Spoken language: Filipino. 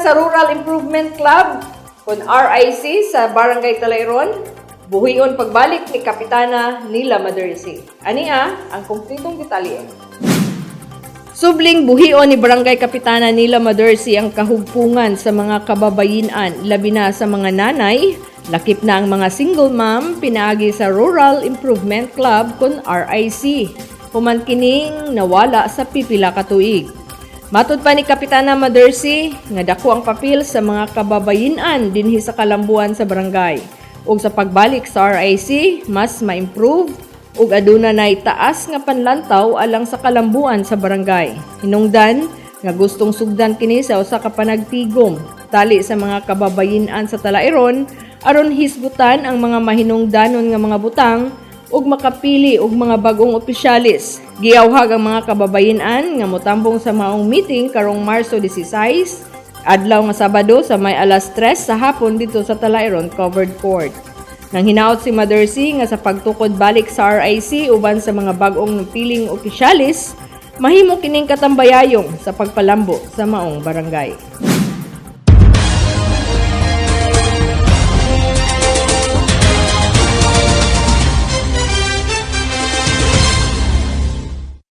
sa Rural Improvement Club kun RIC sa Barangay Talairon, buhion pagbalik ni Kapitana Nila Madersi. Ania ang kumpletong detalye. Subling buhion ni Barangay Kapitana Nila Madersi ang kahugpungan sa mga kababayinan, labi na sa mga nanay, lakip na ang mga single mom pinaagi sa Rural Improvement Club kun RIC. Human kining nawala sa pipila ka tuig. Matud pa ni Kapitana Madersi nga dako ang papel sa mga kababayinan dinhi sa kalambuan sa barangay. Ug sa pagbalik sa RIC, mas ma-improve ug aduna nay taas nga panlantaw alang sa kalambuan sa barangay. Hinungdan nga gustong sugdan kini sa usa ka panagtigom tali sa mga kababayinan sa Talairon aron hisgutan ang mga mahinungdanon nga mga butang ug makapili og mga bagong opisyalis. Giyawhag ang mga kababayinan nga motambong sa maong meeting karong Marso 16, adlaw nga Sabado sa may alas 3 sa hapon dito sa Talairon Covered Court. Nang hinaot si Madersi nga sa pagtukod balik sa RIC uban sa mga bagong piling opisyalis, mahimo kining katambayayong sa pagpalambo sa maong barangay.